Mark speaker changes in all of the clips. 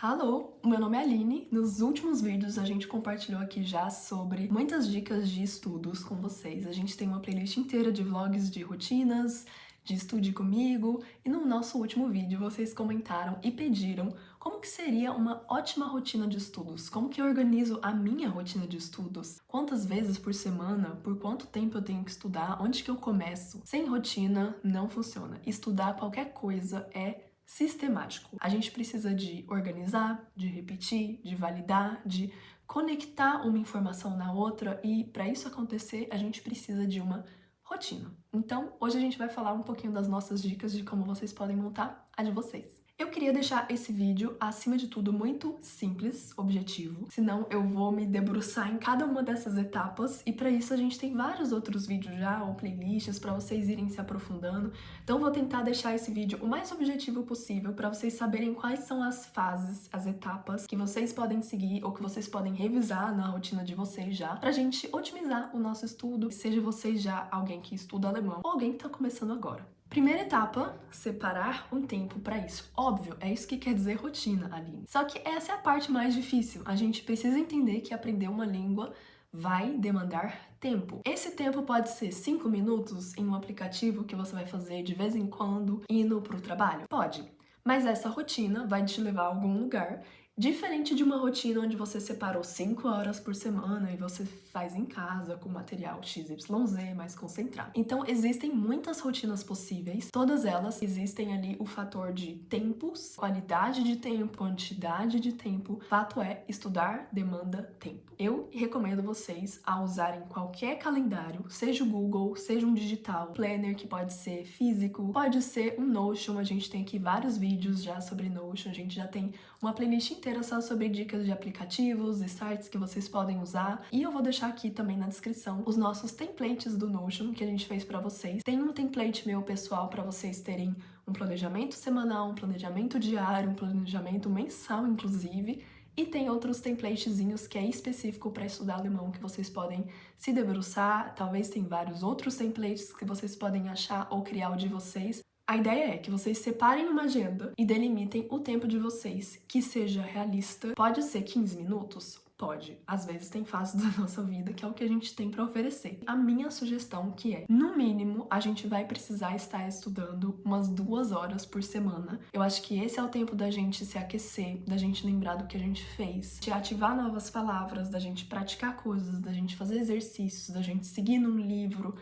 Speaker 1: Alô, o meu nome é Aline. Nos últimos vídeos a gente compartilhou aqui já sobre muitas dicas de estudos com vocês. A gente tem uma playlist inteira de vlogs de rotinas, de estude comigo, e no nosso último vídeo vocês comentaram e pediram como que seria uma ótima rotina de estudos, como que eu organizo a minha rotina de estudos, quantas vezes por semana, por quanto tempo eu tenho que estudar, onde que eu começo. Sem rotina não funciona. Estudar qualquer coisa é sistemático. A gente precisa de organizar, de repetir, de validar, de conectar uma informação na outra e para isso acontecer a gente precisa de uma rotina. Então, hoje a gente vai falar um pouquinho das nossas dicas de como vocês podem montar a de vocês. Eu queria deixar esse vídeo, acima de tudo, muito simples, objetivo, senão eu vou me debruçar em cada uma dessas etapas e para isso a gente tem vários outros vídeos já, ou playlists, para vocês irem se aprofundando. Então vou tentar deixar esse vídeo o mais objetivo possível para vocês saberem quais são as fases, as etapas que vocês podem seguir ou que vocês podem revisar na rotina de vocês já, pra gente otimizar o nosso estudo, seja vocês já alguém que estuda alemão ou alguém que tá começando agora. Primeira etapa, separar um tempo para isso. Óbvio, é isso que quer dizer rotina, Aline. Só que essa é a parte mais difícil. A gente precisa entender que aprender uma língua vai demandar tempo. Esse tempo pode ser 5 minutos em um aplicativo que você vai fazer de vez em quando indo para o trabalho? Pode. Mas essa rotina vai te levar a algum lugar, diferente de uma rotina onde você separou 5 horas por semana e você faz em casa com material XYZ mais concentrado. Então existem muitas rotinas possíveis, todas elas existem ali o fator de tempos, qualidade de tempo, quantidade de tempo. Fato é, estudar demanda tempo. Eu recomendo vocês a usarem qualquer calendário, seja o Google, seja um digital, planner que pode ser físico, pode ser um Notion. A gente tem aqui vários vídeos já sobre Notion, a gente já tem uma playlist inteira só sobre dicas de aplicativos e sites que vocês podem usar. E eu vou deixar aqui também na descrição os nossos templates do Notion que a gente fez pra vocês. Tem um template meu pessoal pra vocês terem um planejamento semanal, um planejamento diário, um planejamento mensal, inclusive. E tem outros templatezinhos que é específico para estudar alemão que vocês podem se debruçar. Talvez tem vários outros templates que vocês podem achar ou criar o de vocês. A ideia é que vocês separem uma agenda e delimitem o tempo de vocês, que seja realista. Pode ser 15 minutos? Pode. Às vezes tem fases da nossa vida que é o que a gente tem para oferecer. A minha sugestão que é, no mínimo, a gente vai precisar estar estudando umas 2 horas por semana. Eu acho que esse é o tempo da gente se aquecer, da gente lembrar do que a gente fez, de ativar novas palavras, da gente praticar coisas, da gente fazer exercícios, da gente seguir num livro.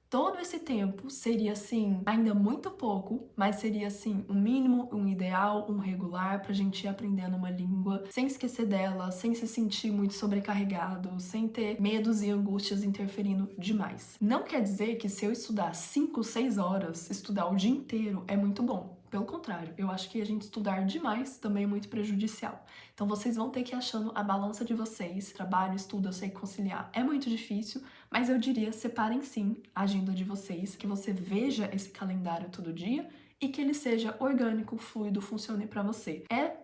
Speaker 1: Todo esse tempo seria, assim, ainda muito pouco, mas seria, assim, um mínimo, um ideal, um regular pra gente ir aprendendo uma língua, sem esquecer dela, sem se sentir muito sobrecarregado, sem ter medos e angústias interferindo demais. Não quer dizer que se eu estudar 5, 6 horas, estudar o dia inteiro, é muito bom. Pelo contrário, eu acho que a gente estudar demais também é muito prejudicial. Então vocês vão ter que ir achando a balança de vocês. Trabalho, estudo, eu sei que conciliar é muito difícil, mas eu diria, separem sim a agenda de vocês, que você veja esse calendário todo dia e que ele seja orgânico, fluido, funcione para você. É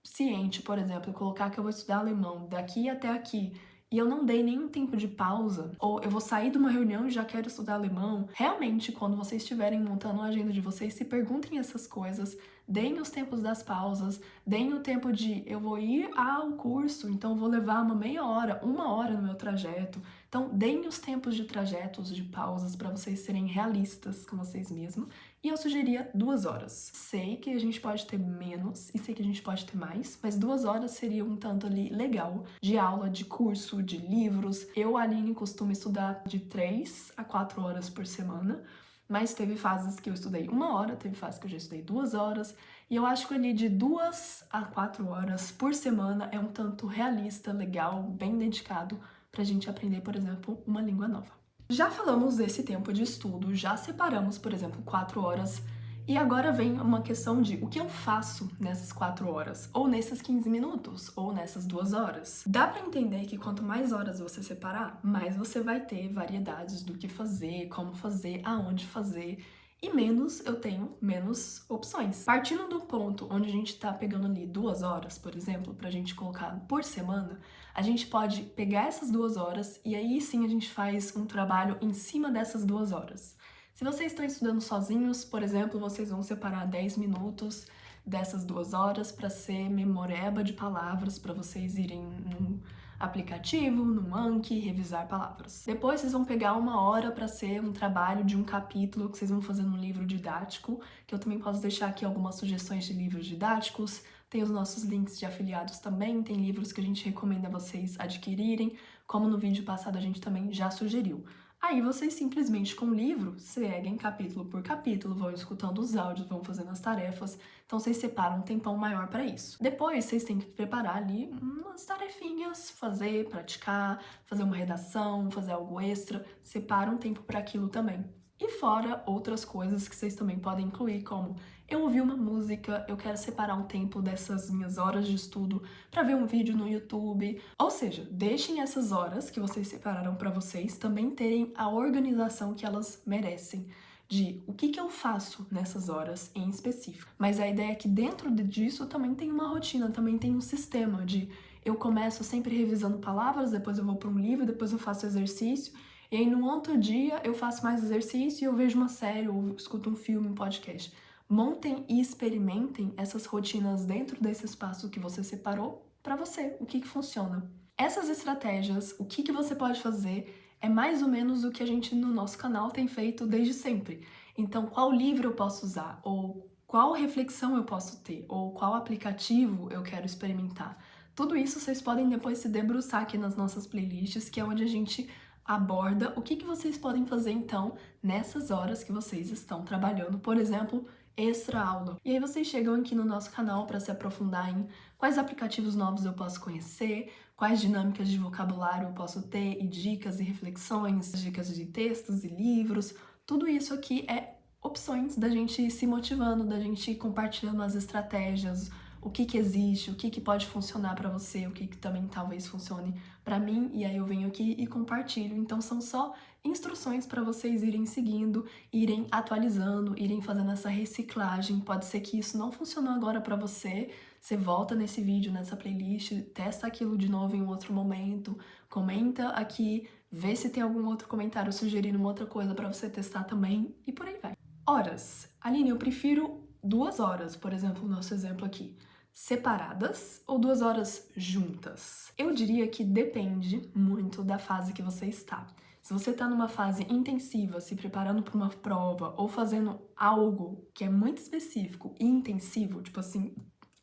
Speaker 1: ciente, por exemplo, colocar que eu vou estudar alemão daqui até aqui, e eu não dei nenhum tempo de pausa, ou eu vou sair de uma reunião e já quero estudar alemão. Realmente, quando vocês estiverem montando a agenda de vocês, se perguntem essas coisas, deem os tempos das pausas, deem o tempo de eu vou ir ao curso, então vou levar uma meia hora, 1 hora no meu trajeto. Então, deem os tempos de trajetos, de pausas, para vocês serem realistas com vocês mesmos. E eu sugeria 2 horas. Sei que a gente pode ter menos e sei que a gente pode ter mais, mas 2 horas seria um tanto ali legal de aula, de curso, de livros. Eu, Aline, costumo estudar de 3 a 4 horas por semana, mas teve fases que eu estudei 1 hora, teve fases que eu já estudei 2 horas, e eu acho que ali de 2 a 4 horas por semana é um tanto realista, legal, bem dedicado pra gente aprender, por exemplo, uma língua nova. Já falamos desse tempo de estudo, já separamos, por exemplo, 4 horas, e agora vem uma questão de o que eu faço nessas 4 horas, ou nesses 15 minutos, ou nessas 2 horas. Dá pra entender que quanto mais horas você separar, mais você vai ter variedades do que fazer, como fazer, aonde fazer, e menos eu tenho menos opções. Partindo do ponto onde a gente tá pegando ali 2 horas, por exemplo, pra gente colocar por semana, a gente pode pegar essas 2 horas e aí sim a gente faz um trabalho em cima dessas 2 horas. Se vocês estão estudando sozinhos, por exemplo, vocês vão separar 10 minutos dessas 2 horas para ser memoreba de palavras, para vocês irem num aplicativo, no Anki, revisar palavras. Depois vocês vão pegar 1 hora para ser um trabalho de um capítulo que vocês vão fazer num livro didático, que eu também posso deixar aqui algumas sugestões de livros didáticos. Tem os nossos links de afiliados também, tem livros que a gente recomenda vocês adquirirem, como no vídeo passado a gente também já sugeriu. Aí vocês simplesmente com o livro seguem capítulo por capítulo, vão escutando os áudios, vão fazendo as tarefas, então vocês separam um tempão maior para isso. Depois vocês têm que preparar ali umas tarefinhas, fazer, praticar, fazer uma redação, fazer algo extra, separa um tempo para aquilo também. E fora outras coisas que vocês também podem incluir, como eu ouvi uma música, eu quero separar um tempo dessas minhas horas de estudo para ver um vídeo no YouTube. Ou seja, deixem essas horas que vocês separaram para vocês também terem a organização que elas merecem, de o que eu faço nessas horas em específico. Mas a ideia é que dentro disso também tem uma rotina, também tem um sistema de eu começo sempre revisando palavras, depois eu vou para um livro, depois eu faço exercício, e aí no outro dia eu faço mais exercício e eu vejo uma série ou escuto um filme, um podcast. Montem e experimentem essas rotinas dentro desse espaço que você separou para você, o que funciona. Essas estratégias, o que você pode fazer, é mais ou menos o que a gente no nosso canal tem feito desde sempre. Então, qual livro eu posso usar? Ou qual reflexão eu posso ter? Ou qual aplicativo eu quero experimentar? Tudo isso vocês podem depois se debruçar aqui nas nossas playlists, que é onde a gente aborda o que vocês podem fazer então nessas horas que vocês estão trabalhando, por exemplo, extra aula. E aí vocês chegam aqui no nosso canal para se aprofundar em quais aplicativos novos eu posso conhecer, quais dinâmicas de vocabulário eu posso ter e dicas e reflexões, dicas de textos e livros. Tudo isso aqui é opções da gente ir se motivando, da gente ir compartilhando as estratégias, o que existe, o que pode funcionar para você, o que também talvez funcione para mim, e aí eu venho aqui e compartilho. Então são só instruções para vocês irem seguindo, irem atualizando, irem fazendo essa reciclagem. Pode ser que isso não funcionou agora para você, você volta nesse vídeo, nessa playlist, testa aquilo de novo em um outro momento, comenta aqui, vê se tem algum outro comentário sugerindo uma outra coisa para você testar também, e por aí vai. Horas. Aline, eu prefiro 2 horas, por exemplo, o nosso exemplo aqui, separadas ou 2 horas juntas? Eu diria que depende muito da fase que você está. Se você está numa fase intensiva, se preparando para uma prova ou fazendo algo que é muito específico e intensivo, tipo assim,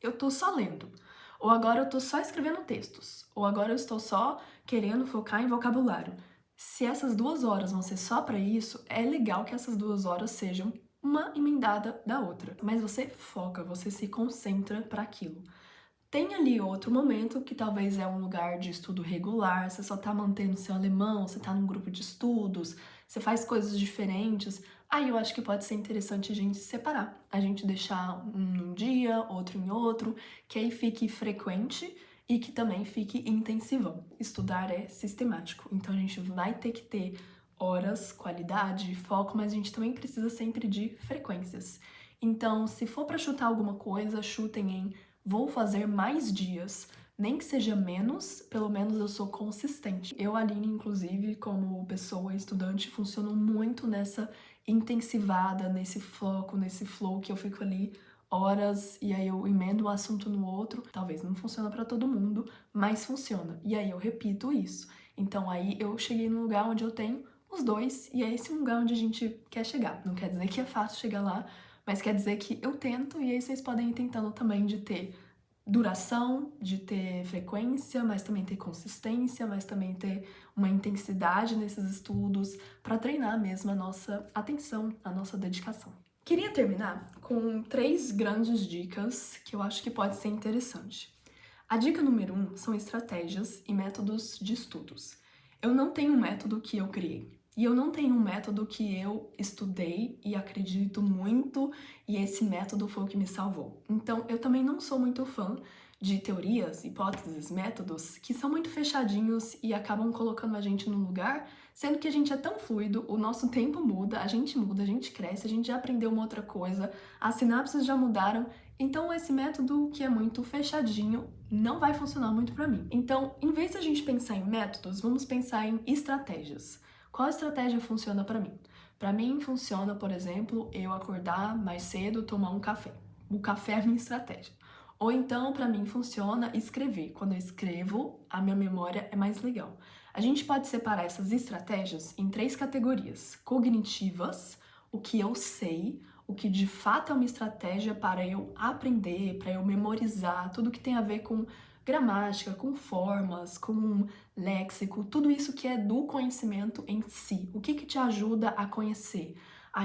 Speaker 1: eu tô só lendo, ou agora eu tô só escrevendo textos, ou agora eu estou só querendo focar em vocabulário. Se essas 2 horas vão ser só para isso, é legal que essas 2 horas sejam uma emendada da outra, mas você foca, você se concentra para aquilo. Tem ali outro momento que talvez é um lugar de estudo regular, você só tá mantendo seu alemão, você tá num grupo de estudos, você faz coisas diferentes. Aí eu acho que pode ser interessante a gente separar, a gente deixar um num dia, outro em outro, que aí fique frequente e que também fique intensivão. Estudar é sistemático, então a gente vai ter que ter horas, qualidade, foco, mas a gente também precisa sempre de frequências. Então, se for para chutar alguma coisa, chutem em vou fazer mais dias, nem que seja menos, pelo menos eu sou consistente. Eu, Aline, inclusive, como pessoa estudante, funciono muito nessa intensivada, nesse foco, nesse flow que eu fico ali horas e aí eu emendo um assunto no outro. Talvez não funciona para todo mundo, mas funciona. E aí eu repito isso. Então aí eu cheguei num lugar onde eu tenho os dois, e é esse lugar onde a gente quer chegar. Não quer dizer que é fácil chegar lá, mas quer dizer que eu tento, e aí vocês podem ir tentando também de ter duração, de ter frequência, mas também ter consistência, mas também ter uma intensidade nesses estudos, para treinar mesmo a nossa atenção, a nossa dedicação. Queria terminar com 3 grandes dicas que eu acho que pode ser interessante. A dica número 1 são estratégias e métodos de estudos. Eu não tenho um método que eu criei. E eu não tenho um método que eu estudei e acredito muito, e esse método foi o que me salvou. Então, eu também não sou muito fã de teorias, hipóteses, métodos que são muito fechadinhos e acabam colocando a gente num lugar, sendo que a gente é tão fluido, o nosso tempo muda, a gente cresce, a gente já aprendeu uma outra coisa, as sinapses já mudaram, então esse método que é muito fechadinho não vai funcionar muito pra mim. Então, em vez de a gente pensar em métodos, vamos pensar em estratégias. Qual estratégia funciona para mim? Para mim funciona, por exemplo, eu acordar mais cedo, tomar um café. o café é a minha estratégia. Ou então, para mim, funciona escrever. Quando eu escrevo, a minha memória é mais legal. A gente pode separar essas estratégias em 3 categorias: cognitivas, o que eu sei, o que de fato é uma estratégia para eu aprender, para eu memorizar, tudo que tem a ver com gramática, com formas, com léxico, tudo isso que é do conhecimento em si. O que te ajuda a conhecer?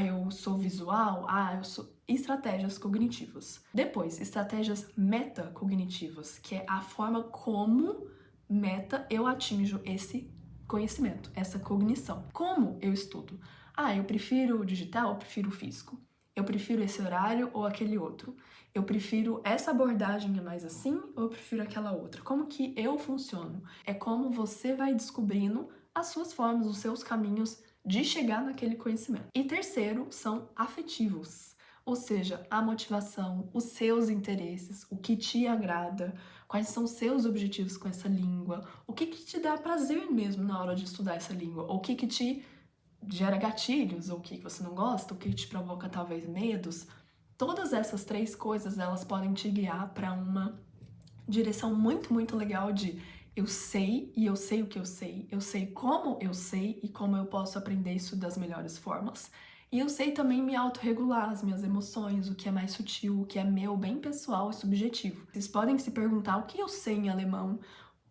Speaker 1: Eu sou visual? Eu sou... Estratégias cognitivas. Depois, estratégias metacognitivas, que é a forma como eu atinjo esse conhecimento, essa cognição. Como eu estudo? Eu prefiro o digital ou prefiro o físico? Eu prefiro esse horário ou aquele outro? Eu prefiro essa abordagem é mais assim ou eu prefiro aquela outra? Como que eu funciono? É como você vai descobrindo as suas formas, os seus caminhos de chegar naquele conhecimento. E terceiro, são afetivos. Ou seja, a motivação, os seus interesses, o que te agrada, quais são os seus objetivos com essa língua, o que te dá prazer mesmo na hora de estudar essa língua, o que te gera gatilhos, ou o que você não gosta, o que te provoca talvez medos. Todas essas 3 coisas, elas podem te guiar para uma direção muito, muito legal de eu sei e eu sei o que eu sei como eu sei e como eu posso aprender isso das melhores formas. E eu sei também me autorregular as minhas emoções, o que é mais sutil, o que é meu, bem pessoal e subjetivo. Vocês podem se perguntar o que eu sei em alemão,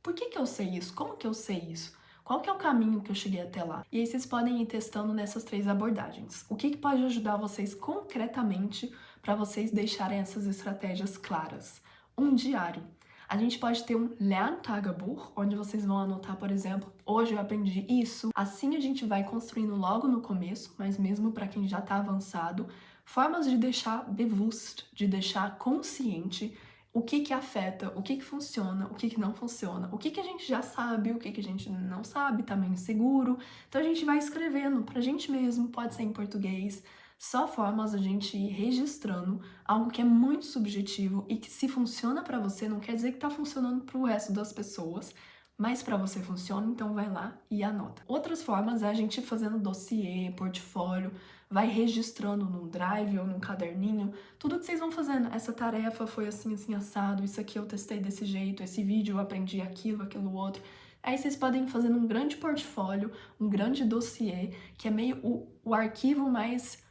Speaker 1: por que eu sei isso, como que eu sei isso, qual que é o caminho que eu cheguei até lá. E aí vocês podem ir testando nessas 3 abordagens. O que pode ajudar vocês concretamente para vocês deixarem essas estratégias claras? Um diário. A gente pode ter um Lerntagebuch, onde vocês vão anotar, por exemplo, hoje eu aprendi isso. Assim a gente vai construindo logo no começo, mas mesmo para quem já está avançado, formas de deixar bewusst, de deixar consciente o que afeta, o que funciona, o que não funciona, o que a gente já sabe, o que a gente não sabe, tá meio inseguro. Então a gente vai escrevendo pra gente mesmo, pode ser em português, só formas a gente ir registrando algo que é muito subjetivo e que se funciona pra você não quer dizer que tá funcionando pro resto das pessoas, mas pra você funciona, então vai lá e anota. Outras formas é a gente fazendo dossiê, portfólio, vai registrando num drive ou num caderninho tudo que vocês vão fazendo. Essa tarefa foi assim, assim, assado, isso aqui eu testei desse jeito, esse vídeo eu aprendi aquilo, aquilo outro. Aí vocês podem fazer um grande portfólio, um grande dossiê, que é meio o arquivo mais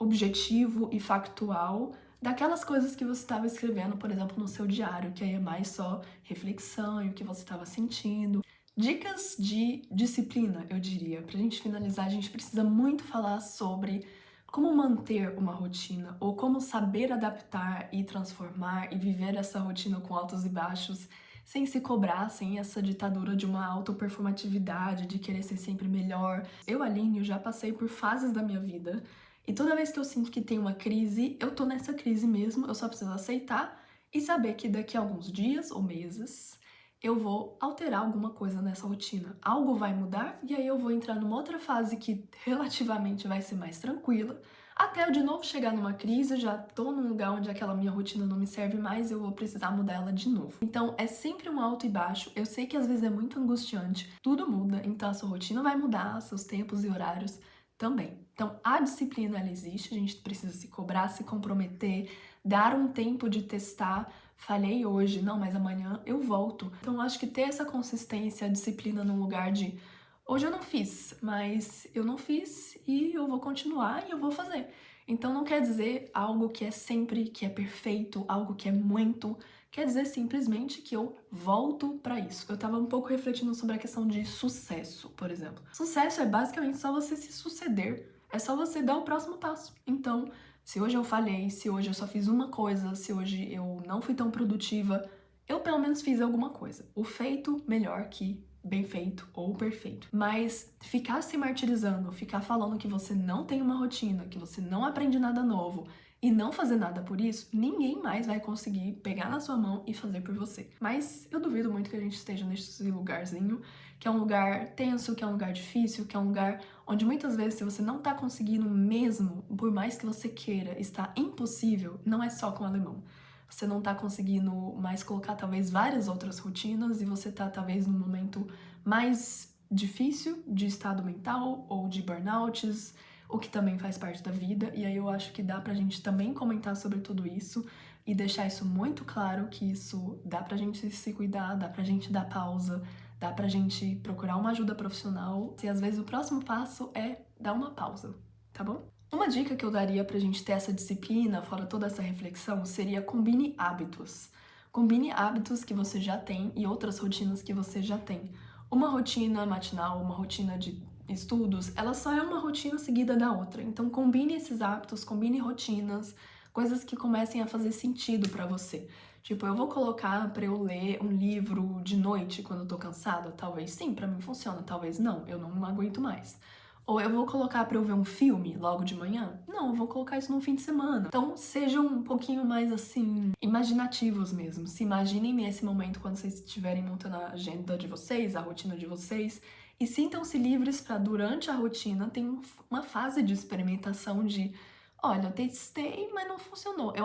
Speaker 1: objetivo e factual daquelas coisas que você estava escrevendo, por exemplo, no seu diário, que aí é mais só reflexão e o que você estava sentindo. Dicas de disciplina, eu diria. Pra gente finalizar, a gente precisa muito falar sobre como manter uma rotina ou como saber adaptar e transformar e viver essa rotina com altos e baixos sem se cobrar, sem essa ditadura de uma autoperformatividade, de querer ser sempre melhor. Eu, Aline, já passei por fases da minha vida e toda vez que eu sinto que tem uma crise, eu tô nessa crise mesmo, eu só preciso aceitar e saber que daqui a alguns dias ou meses eu vou alterar alguma coisa nessa rotina. Algo vai mudar e aí eu vou entrar numa outra fase que relativamente vai ser mais tranquila, até eu de novo chegar numa crise, já tô num lugar onde aquela minha rotina não me serve mais, eu vou precisar mudar ela de novo. Então é sempre um alto e baixo, eu sei que às vezes é muito angustiante, tudo muda, então a sua rotina vai mudar, seus tempos e horários também. Então a disciplina ela existe, a gente precisa se cobrar, se comprometer, dar um tempo de testar. Falhei hoje, não, mas amanhã eu volto. Então eu acho que ter essa consistência, a disciplina num lugar de hoje eu não fiz, mas eu não fiz e eu vou continuar e eu vou fazer. Então não quer dizer algo que é sempre, que é perfeito, algo que é muito, quer dizer simplesmente que eu volto pra isso. Eu tava um pouco refletindo sobre a questão de sucesso, por exemplo. Sucesso é basicamente só você se suceder, é só você dar o próximo passo. Então, se hoje eu falhei, se hoje eu só fiz uma coisa, se hoje eu não fui tão produtiva, eu pelo menos fiz alguma coisa. O feito melhor que bem feito ou perfeito. Mas ficar se martirizando, ficar falando que você não tem uma rotina, que você não aprende nada novo e não fazer nada por isso, ninguém mais vai conseguir pegar na sua mão e fazer por você. Mas eu duvido muito que a gente esteja nesse lugarzinho, que é um lugar tenso, que é um lugar difícil, que é um lugar onde muitas vezes se você não tá conseguindo mesmo, por mais que você queira, está impossível, não é só com o alemão. Você não tá conseguindo mais colocar talvez várias outras rotinas e você tá talvez num momento mais difícil de estado mental ou de burnouts, o que também faz parte da vida, e aí eu acho que dá pra gente também comentar sobre tudo isso e deixar isso muito claro, que isso dá pra gente se cuidar, dá pra gente dar pausa, dá pra gente procurar uma ajuda profissional, e às vezes o próximo passo é dar uma pausa, tá bom? Uma dica que eu daria pra gente ter essa disciplina, fora toda essa reflexão, seria combine hábitos. Combine hábitos que você já tem e outras rotinas que você já tem. Uma rotina matinal, uma rotina de estudos, ela só é uma rotina seguida da outra. Então combine esses hábitos, combine rotinas, coisas que comecem a fazer sentido pra você. Tipo, eu vou colocar pra eu ler um livro de noite quando eu tô cansada? Talvez sim, pra mim funciona, talvez não, eu não aguento mais. Ou eu vou colocar pra eu ver um filme logo de manhã? Não, eu vou colocar isso no fim de semana. Então sejam um pouquinho mais assim, imaginativos mesmo. Se imaginem nesse momento quando vocês estiverem montando a agenda de vocês, a rotina de vocês, e sintam-se livres para durante a rotina ter uma fase de experimentação de, olha, eu testei, mas não funcionou. Eu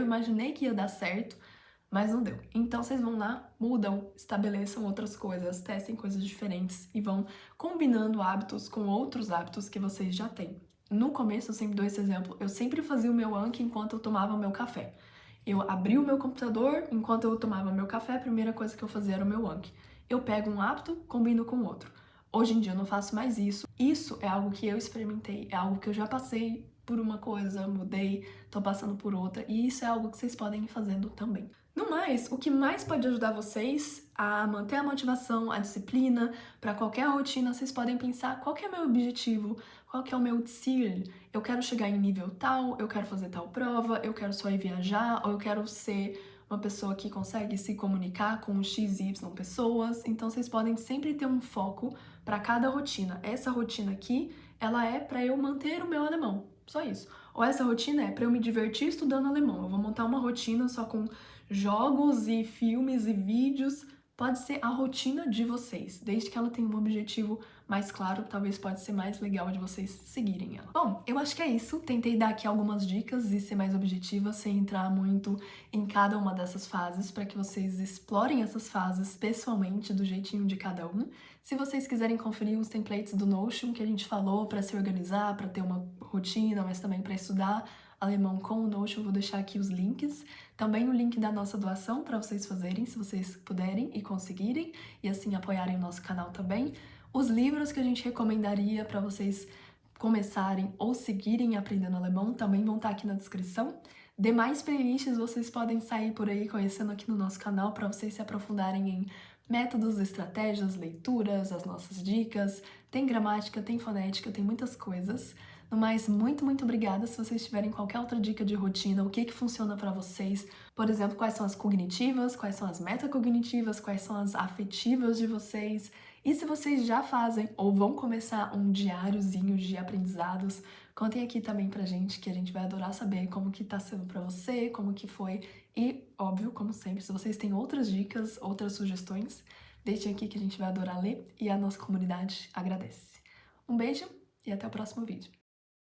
Speaker 1: imaginei que ia dar certo, mas não deu. Então vocês vão lá, mudam, estabeleçam outras coisas, testem coisas diferentes e vão combinando hábitos com outros hábitos que vocês já têm. No começo, eu sempre dou esse exemplo, eu sempre fazia o meu Anki enquanto eu tomava o meu café. Eu abri o meu computador, enquanto eu tomava meu café, a primeira coisa que eu fazia era o meu Anki. Eu pego um hábito, combino com outro. Hoje em dia eu não faço mais isso. Isso é algo que eu experimentei, é algo que eu já passei por uma coisa, mudei, tô passando por outra, e isso é algo que vocês podem ir fazendo também. No mais, o que mais pode ajudar vocês a manter a motivação, a disciplina, para qualquer rotina, vocês podem pensar qual que é o meu objetivo, qual que é o meu Ziel. Eu quero chegar em nível tal, eu quero fazer tal prova, eu quero só ir viajar, ou eu quero ser uma pessoa que consegue se comunicar com x, y pessoas. Então vocês podem sempre ter um foco para cada rotina. Essa rotina aqui, ela é para eu manter o meu alemão, só isso. Ou essa rotina é para eu me divertir estudando alemão. Eu vou montar uma rotina só com jogos e filmes e vídeos. Pode ser a rotina de vocês, desde que ela tenha um objetivo mais claro, talvez pode ser mais legal de vocês seguirem ela. Bom, eu acho que é isso. Tentei dar aqui algumas dicas e ser mais objetiva, sem entrar muito em cada uma dessas fases, para que vocês explorem essas fases pessoalmente, do jeitinho de cada um. Se vocês quiserem conferir os templates do Notion que a gente falou para se organizar, para ter uma rotina, mas também para estudar alemão com o Notion, eu vou deixar aqui os links. Também o link da nossa doação para vocês fazerem, se vocês puderem e conseguirem, e assim apoiarem o nosso canal também. Os livros que a gente recomendaria para vocês começarem ou seguirem aprendendo alemão também vão estar aqui na descrição. Demais playlists vocês podem sair por aí conhecendo aqui no nosso canal para vocês se aprofundarem em métodos, estratégias, leituras, as nossas dicas. Tem gramática, tem fonética, tem muitas coisas. No mais, muito obrigada. Se vocês tiverem qualquer outra dica de rotina, o que funciona para vocês, por exemplo, quais são as cognitivas, quais são as metacognitivas, quais são as afetivas de vocês, e se vocês já fazem ou vão começar um diáriozinho de aprendizados, contem aqui também pra gente, que a gente vai adorar saber como que tá sendo pra você, como que foi, e, óbvio, como sempre, se vocês têm outras dicas, outras sugestões, deixem aqui que a gente vai adorar ler e a nossa comunidade agradece. Um beijo e até o próximo vídeo.